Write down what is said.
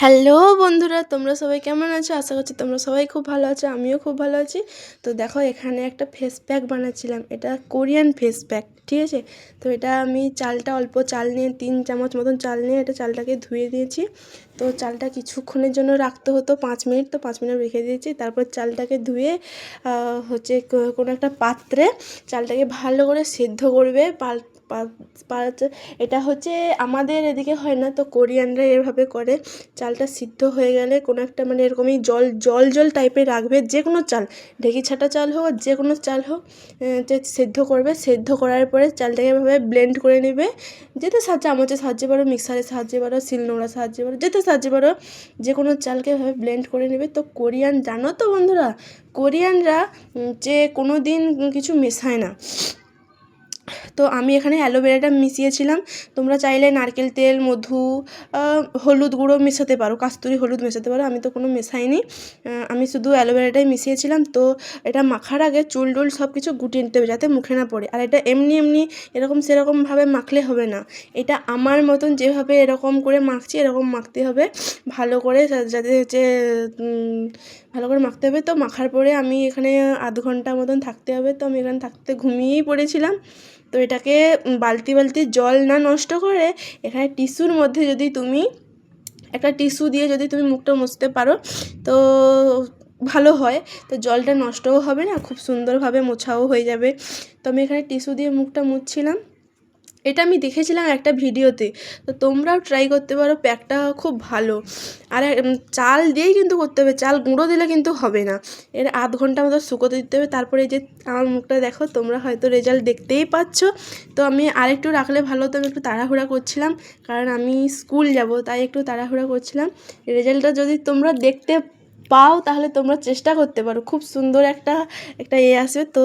Hello বন্ধুরা, তোমরা সবাই কেমন আছো? আশা করছি তোমরা সবাই খুব ভালো আছো, আমিও খুব ভালো আছি। তো দেখো, এখানে একটা ফেস প্যাক বানাচ্ছিলাম। এটা কোরিয়ান ফেস প্যাক, ঠিক আছে? তো এটা আমি চালটা, অল্প চাল নিয়ে 3 চামচ মতন চাল নিয়ে এটা চালটাকে ধুয়ে দিয়েছি। তো চালটা কিছুক্ষণের জন্য রাখতে হতো, 5 মিনিট। তো 5 মিনিট রেখে দিয়েছি। তারপর চালটাকে ধুয়ে হচ্ছে কোনো একটা পাত্রে চালটাকে ভালো করে সেদ্ধ করবে। এটা হচ্ছে আমাদের এদিকে হয় না, তো কোরিয়ানরা এভাবে করে। চালটা সিদ্ধ হয়ে গেলে কোনো একটা মানে এরকমই জল জল জল টাইপের রাখবে, যে কোনো চাল, ঢেঁকি ছাটা চাল হোক আর যে কোনো চাল হোক, যে সেদ্ধ করবে। সেদ্ধ করার পরে চালটাকে এভাবে ব্লেন্ড করে নেবে, যেতে চামচের সাহায্যে পারো, মিক্সারের সাহায্যে পারো, শিলনোড়ার সাহায্যে পারো, যেতে সাহায্যে পারো, যে কোনো চালকে এভাবে ব্লেন্ড করে নেবে। তো কোরিয়ান জানো তো বন্ধুরা, কোরিয়ানরা যে কোনো দিন কিছু মেশায় না। তো আমি এখানে অ্যালোভেরাটা মিশিয়েছিলাম। তোমরা চাইলে নারকেল তেল, মধু, হলুদ গুঁড়ো মেশাতে পারো, কাস্তুরি হলুদ মেশাতে পারো। আমি তো কোনো মেশাইনি, আমি শুধু অ্যালোভেরাটাই মিশিয়েছিলাম। তো এটা মাখার আগে চুল টুল সব কিছু গুটিয়ে নিতে হবে, যাতে মুখে না পড়ে। আর এটা এমনি এমনি এরকম সেরকমভাবে মাখলে হবে না। এটা আমার মতন যেভাবে এরকম করে মাখছি, এরকম মাখতে হবে ভালো করে, যাতে হচ্ছে ভালো করে মাখতে হবে। তো মাখার পরে আমি এখানে আধ ঘন্টা মতন থাকতে হবে। তো আমি এখানে থাকতে ঘুমিয়েই পড়েছিলাম। তো এটাকে বালতি বালতি জল না নষ্ট করে, এখানে টিস্যুর মধ্যে যদি তুমি একটা টিস্যু দিয়ে যদি তুমি মুখটা মুছতে পারো, তো ভালো হয়। তো জলটা নষ্টও হবে না, খুব সুন্দরভাবে মোছাও হয়ে যাবে। তো আমি এখানে টিস্যু দিয়ে মুখটা মুছছিলাম। এটা আমি দেখেছিলাম একটা ভিডিওতে। তো তোমরাও ট্রাই করতে পারো, প্যাকটা খুব ভালো। আর চাল দিয়েই কিন্তু করতে হবে, চাল গুঁড়ো দিলে কিন্তু হবে না। এর আধ ঘন্টা মতো শুকোতে দিতে হবে। তারপরে এই যে আমার মুখটা দেখো, তোমরা হয়তো রেজাল্ট দেখতেই পাচ্ছ। তো আমি আরেকটু রাখলে ভালো হতো, আমি একটু তাড়াহুড়া করছিলাম, কারণ আমি স্কুল যাব, তাই একটু তাড়াহুড়া করছিলাম। রেজাল্টটা যদি তোমরা দেখতে পাও, তাহলে তোমরা চেষ্টা করতে পারো, খুব সুন্দর একটা একটা আসবে। তো